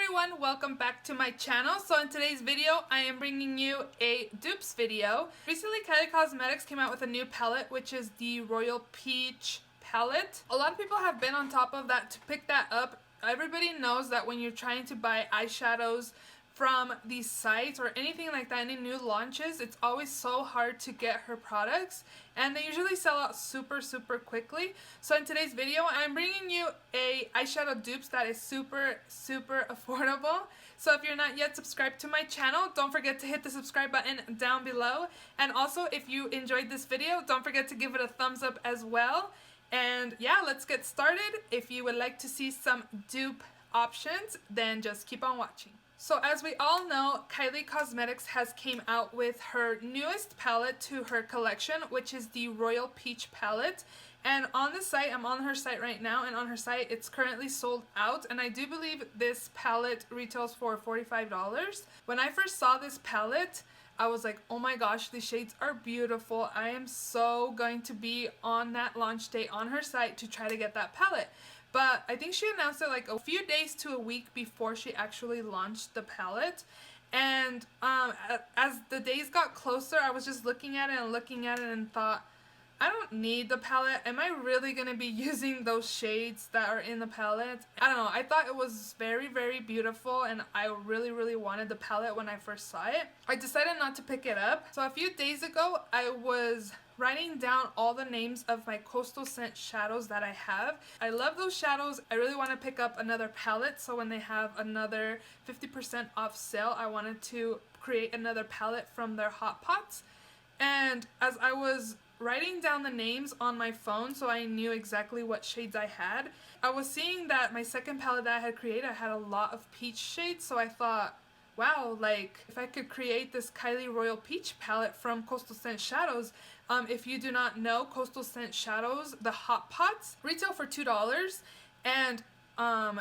everyone, welcome back to my channel. So in today's video I am bringing you a dupes video. Recently Kylie Cosmetics came out with a new palette, which is the Royal Peach palette. A lot of people have been on top of that to pick that up. Everybody knows that when you're trying to buy eyeshadows from these sites or anything like that, any new launches, it's always so hard to get her products and they usually sell out super quickly. So in today's video I'm bringing you a eyeshadow dupes that is super affordable. So if you're not yet subscribed to my channel, don't forget to hit the subscribe button down below, and also if you enjoyed this video, don't forget to give it a thumbs up as well. And yeah, let's get started. If you would like to see some dupe options, then just keep on watching. So as we all know, Kylie Cosmetics has came out with her newest palette to her collection, which is the Royal Peach palette. And on the site, I'm on her site right now, and on her site it's currently sold out, and I do believe this palette retails for $45. When I first saw this palette, I was like, oh my gosh, the shades are beautiful. I am so going to be on that launch day on her site to try to get that palette. But I think she announced it like a few days to a week before she actually launched the palette. And as the days got closer, I was just looking at it and thought, I don't need the palette. Am I really going to be using those shades that are in the palette? I don't know. I thought it was very beautiful, and I really wanted the palette when I first saw it. I decided not to pick it up. So a few days ago, I was writing down all the names of my coastal scent shadows that I have. I love those shadows. I really want to pick up another palette, so when they have another 50% off sale, I wanted to create another palette from their hot pots. And as I was writing down the names on my phone so I knew exactly what shades I had, I was seeing that my second palette that I had created, I had a lot of peach shades, so I thought, wow, like if I could create this Kylie Royal Peach palette from Coastal Scent Shadows. If you do not know, Coastal Scent Shadows, the hot pots retail for $2, and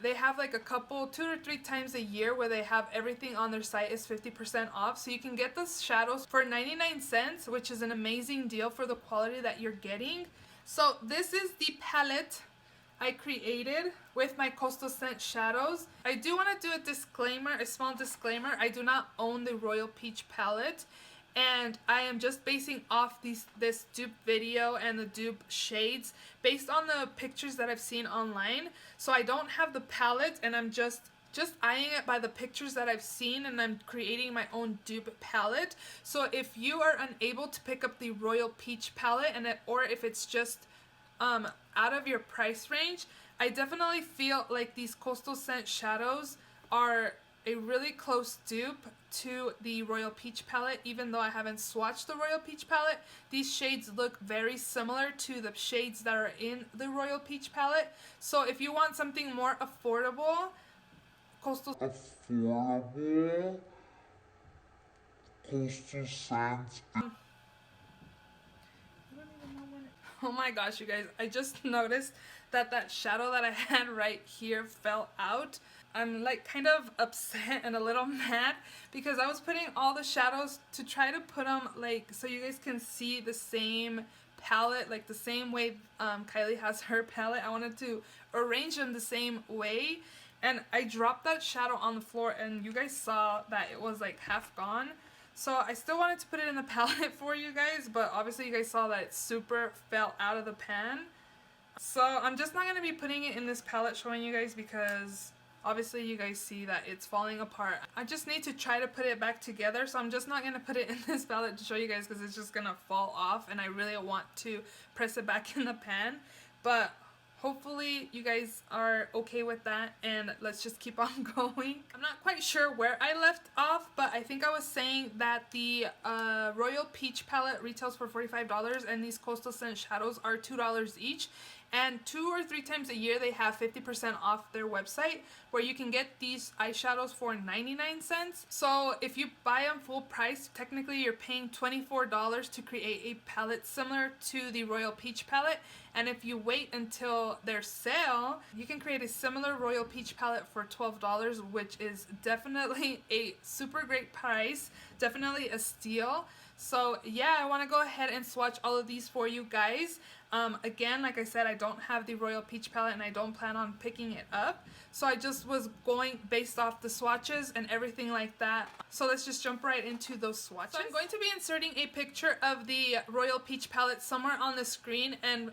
they have like a couple, 2 or 3 times a year where they have everything on their site is 50% off. So you can get the shadows for 99 cents, which is an amazing deal for the quality that you're getting. So this is the palette I created with my Coastal Scent Shadows. I do want to do a small disclaimer. I do not own the Royal Peach palette, and I am just basing off this dupe video and the dupe shades based on the pictures that I've seen online. So I don't have the palette, and I'm just eyeing it by the pictures that I've seen, and I'm creating my own dupe palette. So if you are unable to pick up the Royal Peach palette, or if it's just out of your price range, I definitely feel like these Coastal Scent Shadows are a really close dupe to the Royal Peach palette. Even though I haven't swatched the Royal Peach palette, these shades look very similar to the shades that are in the Royal Peach palette. So if you want something more affordable, Coastal Scent. Oh my gosh, you guys, I just noticed that shadow that I had right here fell out. I'm like kind of upset and a little mad because I was putting all the shadows to try to put them like so you guys can see the same palette, like the same way Kylie has her palette. I wanted to arrange them the same way, and I dropped that shadow on the floor, and you guys saw that it was like half gone. So I still wanted to put it in the palette for you guys, but obviously you guys saw that it super fell out of the pan. So I'm just not going to be putting it in this palette showing you guys because obviously you guys see that it's falling apart. I just need to try to put it back together, so I'm just not going to put it in this palette to show you guys because it's just going to fall off, and I really want to press it back in the pan. But hopefully you guys are okay with that, and let's just keep on going. I'm not quite sure where I left off, but I think I was saying that the Royal Peach palette retails for $45, and these Coastal Scent Shadows are $2 each. And 2 or 3 times a year they have 50% off their website where you can get these eyeshadows for 99 cents. So if you buy them full price, technically you're paying $24 to create a palette similar to the Royal Peach palette. And if you wait until their sale, you can create a similar Royal Peach palette for $12, which is definitely a super great price, definitely a steal. So yeah, I want to go ahead and swatch all of these for you guys. Again, like I said, I don't have the Royal Peach palette and I don't plan on picking it up. So I just was going based off the swatches and everything like that. So let's just jump right into those swatches. So I'm going to be inserting a picture of the Royal Peach palette somewhere on the screen and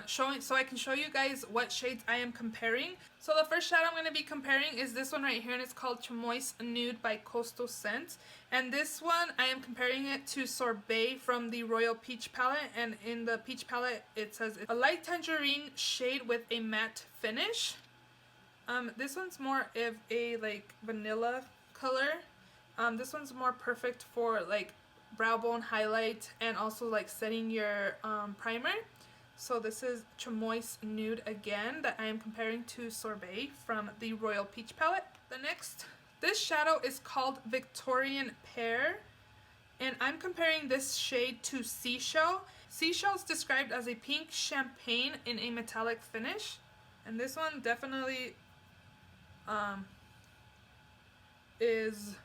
showing, so I can show you guys what shades I am comparing. So the first shade I'm going to be comparing is this one right here, and it's called Chamois Nude by Coastal Scent. And this one I am comparing it to Sorbet from the Royal Peach palette, and in the Peach palette it says it's a light tangerine shade with a matte finish. This one's more of a like vanilla color. This one's more perfect for like brow bone highlight and also like setting your primer. So this is Chamois Nude again that I am comparing to Sorbet from the Royal Peach palette. This shadow is called Victorian Pear, and I'm comparing this shade to Seashell. Seashell is described as a pink champagne in a metallic finish, and this one definitely is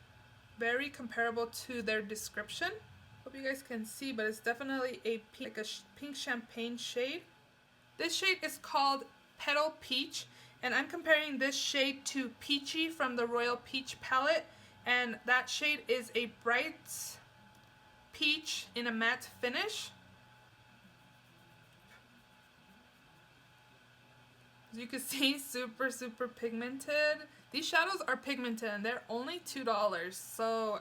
very comparable to their description. Hope you guys can see, but it's definitely a pink, like a pink champagne shade. This shade is called Petal Peach, and I'm comparing this shade to Peachy from the Royal Peach palette, and that shade is a bright peach in a matte finish. As you can see, super pigmented. These shadows are pigmented and they're only $2. So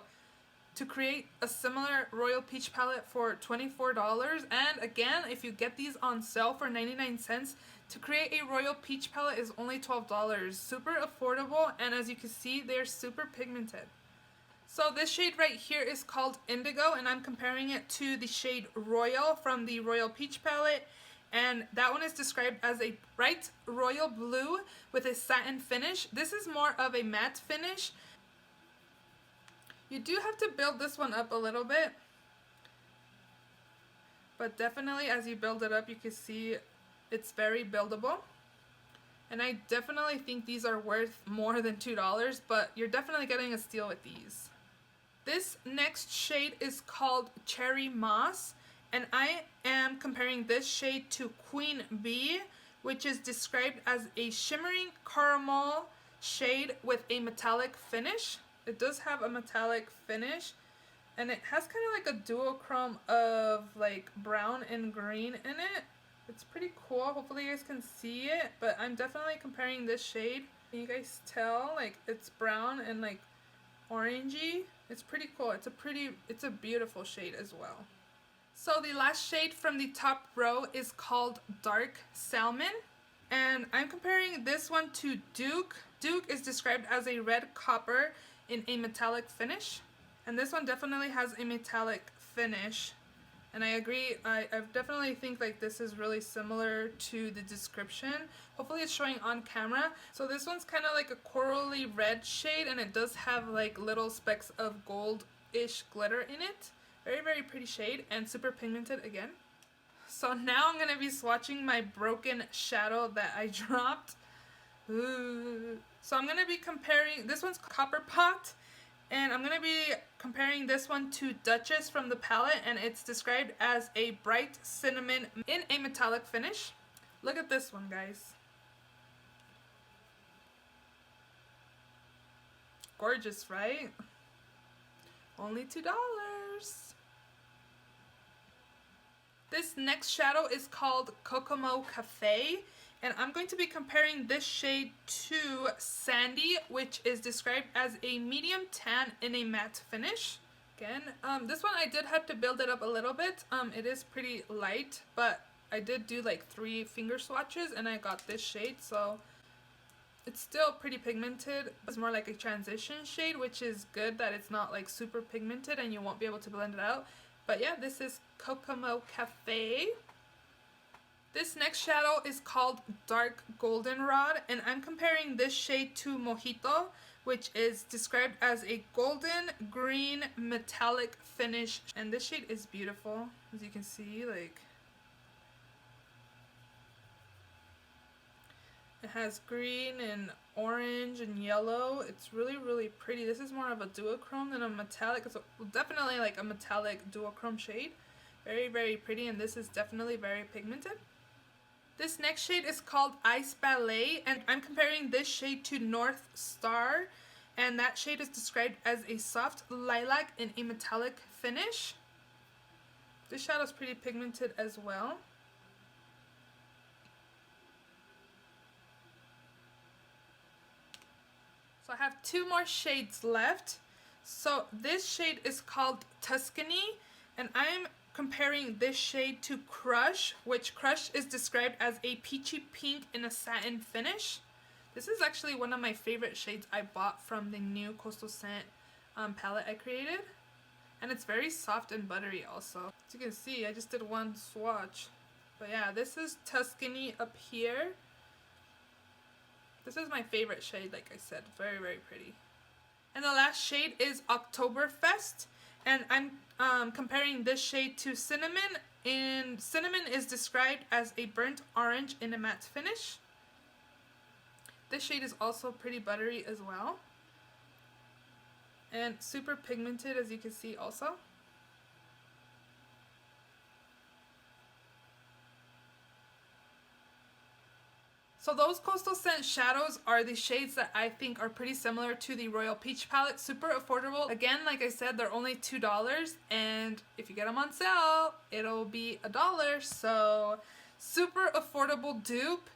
to create a similar Royal Peach palette for $24, and again, if you get these on sale for 99 cents, to create a Royal Peach palette is only $12. Super affordable, and as you can see, they're super pigmented. So this shade right here is called Indigo, and I'm comparing it to the shade Royal from the Royal Peach palette, and that one is described as a bright royal blue with a satin finish. This is more of a matte finish. You do have to build this one up a little bit, but definitely as you build it up, you can see it's very buildable. And I definitely think these are worth more than $2, but you're definitely getting a steal with these. This next shade is called Cherry Moss, and I am comparing this shade to Queen Bee, which is described as a shimmering caramel shade with a metallic finish. It does have a metallic finish, and it has kind of like a duochrome of like brown and green in it. It's pretty cool. Hopefully you guys can see it, but I'm definitely comparing this shade. Can you guys tell? Like, it's brown and like orangey. It's pretty cool. It's a beautiful shade as well. So the last shade from the top row is called Dark Salmon, and I'm comparing this one to Duke. Duke is described as a red copper in a metallic finish, and this one definitely has a metallic finish, and I agree. I definitely think like this is really similar to the description. Hopefully it's showing on camera. So this one's kind of like a corally red shade, and it does have like little specks of gold-ish glitter in it. Very pretty shade and super pigmented again. So now I'm going to be swatching my broken shadow that I dropped. Ooh. So I'm going to be comparing, this one's Copper Pot, and I'm going to be comparing this one to Duchess from the palette, and it's described as a bright cinnamon in a metallic finish. Look at this one, guys. Gorgeous, right? Only $2. This next shadow is called Kokomo Cafe, and I'm going to be comparing this shade to Sandy, which is described as a medium tan in a matte finish. Again, this one I did have to build it up a little bit. It is pretty light, but I did do like 3 finger swatches and I got this shade, so it's still pretty pigmented. It's more like a transition shade, which is good that it's not like super pigmented and you won't be able to blend it out. But yeah, this is Kokomo Cafe. This next shadow is called Dark Goldenrod, and I'm comparing this shade to Mojito, which is described as a golden green metallic finish. And this shade is beautiful, as you can see. Like, It has green and orange and yellow. It's really, really pretty. This is more of a duochrome than a metallic. It's definitely like a metallic duochrome shade. Very, very pretty, and this is definitely very pigmented. This next shade is called Ice Ballet, and I'm comparing this shade to North Star, and that shade is described as a soft lilac in a metallic finish. This shadow is pretty pigmented as well. So I have two more shades left. So this shade is called Tuscany, and I'm comparing this shade to Crush, which Crush is described as a peachy pink in a satin finish. This is actually one of my favorite shades I bought from the new Coastal Scent palette I created. And it's very soft and buttery also. As you can see, I just did one swatch. But yeah, this is Tuscany up here. This is my favorite shade, like I said. Very, very pretty. And the last shade is Oktoberfest. And I'm comparing this shade to Cinnamon. And Cinnamon is described as a burnt orange in a matte finish. This shade is also pretty buttery as well. And super pigmented, as you can see also. So those Coastal Scent shadows are the shades that I think are pretty similar to the Royal Peach palette. Super affordable. Again, like I said, they're only $2, and if you get them on sale, it'll be $1. So super affordable dupe.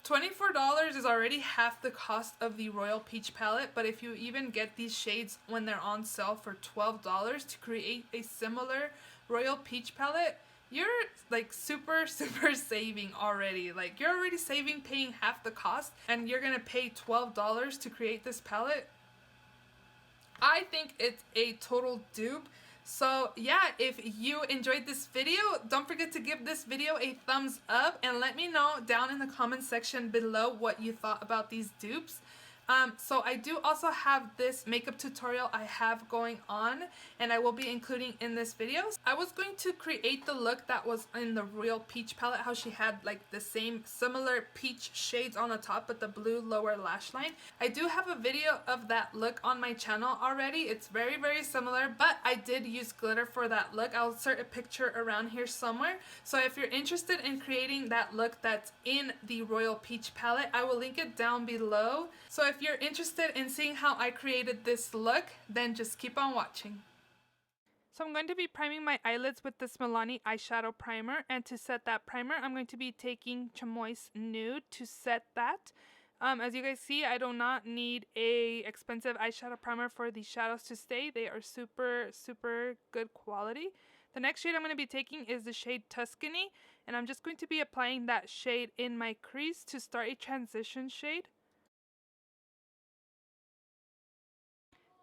$24 is already half the cost of the Royal Peach palette, but if you even get these shades when they're on sale for $12 to create a similar Royal Peach palette, you're like super saving already. Like, you're already saving paying half the cost, and you're gonna pay $12 to create this palette. I think it's a total dupe. So yeah, if you enjoyed this video, don't forget to give this video a thumbs up and let me know down in the comment section below what you thought about these dupes. So I do also have this makeup tutorial I have going on, and I will be including in this video. I was going to create the look that was in the Royal Peach palette, how she had like the same similar peach shades on the top but the blue lower lash line. I do have a video of that look on my channel already. It's very, very similar, but I did use glitter for that look. I'll insert a picture around here somewhere. So if you're interested in creating that look that's in the Royal Peach palette, I will link it down below. So if you're interested in seeing how I created this look, then just keep on watching. So I'm going to be priming my eyelids with this Milani eyeshadow primer, and to set that primer, I'm going to be taking Chamois Nude to set that. As you guys see, I do not need a expensive eyeshadow primer for these shadows to stay. They are super good quality. The next shade I'm going to be taking is the shade Tuscany, and I'm just going to be applying that shade in my crease to start a transition shade.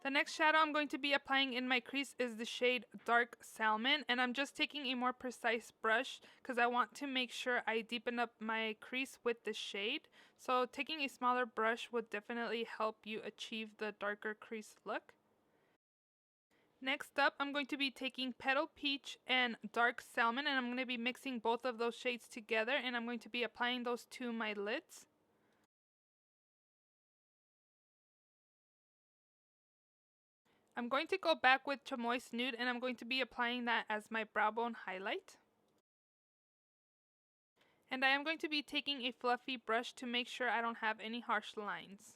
The next shadow I'm going to be applying in my crease is the shade Dark Salmon, and I'm just taking a more precise brush because I want to make sure I deepen up my crease with the shade. So taking a smaller brush would definitely help you achieve the darker crease look. Next up, I'm going to be taking Petal Peach and Dark Salmon, and I'm going to be mixing both of those shades together, and I'm going to be applying those to my lids. I'm going to go back with Chamois Nude, and I'm going to be applying that as my brow bone highlight. And I am going to be taking a fluffy brush to make sure I don't have any harsh lines.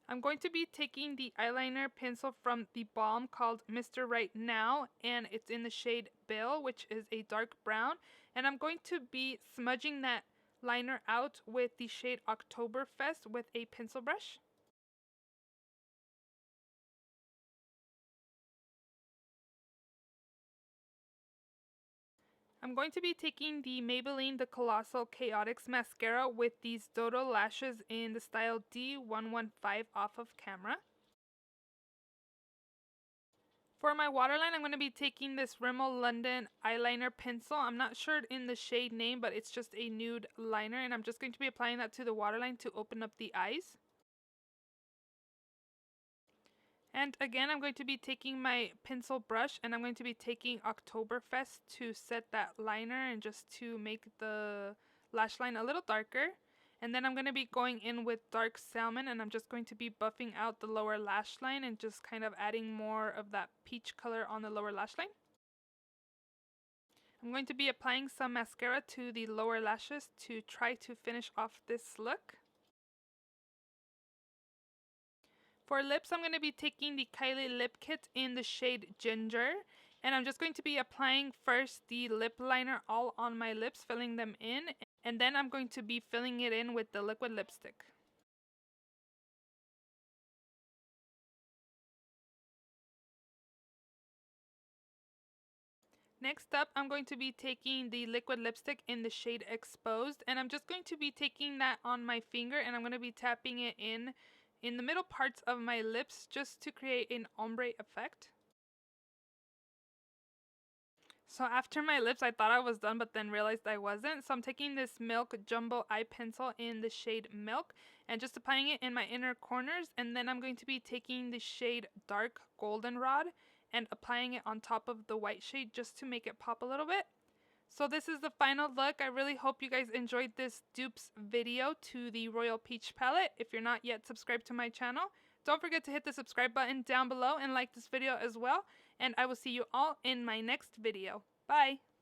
I'm going to be taking the eyeliner pencil from the Balm called Mr. Right Now, and it's in the shade Bill, which is a dark brown. And I'm going to be smudging that liner out with the shade Oktoberfest with a pencil brush. I'm going to be taking the Maybelline The Colossal Chaotix Mascara with these Dodo lashes in the style D115 off of camera. For my waterline, I'm going to be taking this Rimmel London eyeliner pencil. I'm not sure in the shade name, but it's just a nude liner, and I'm just going to be applying that to the waterline to open up the eyes. And again, I'm going to be taking my pencil brush, and I'm going to be taking Oktoberfest to set that liner and just to make the lash line a little darker. And then I'm going to be going in with dark salmon, and I'm just going to be buffing out the lower lash line and just kind of adding more of that peach color on the lower lash line. I'm going to be applying some mascara to the lower lashes to try to finish off this look. For lips, I'm going to be taking the Kylie lip kit in the shade Ginger. And I'm just going to be applying first the lip liner all on my lips, filling them in. And then I'm going to be filling it in with the liquid lipstick. Next up, I'm going to be taking the liquid lipstick in the shade Exposed. And I'm just going to be taking that on my finger, and I'm going to be tapping it in the middle parts of my lips just to create an ombre effect. So after my lips, I thought I was done, but then realized I wasn't. So I'm taking this Milk Jumbo Eye Pencil in the shade Milk and just applying it in my inner corners. And then I'm going to be taking the shade Dark Goldenrod and applying it on top of the white shade just to make it pop a little bit. So this is the final look. I really hope you guys enjoyed this dupes video to the Royal Peach palette. If you're not yet subscribed to my channel, don't forget to hit the subscribe button down below and like this video as well. And I will see you all in my next video. Bye!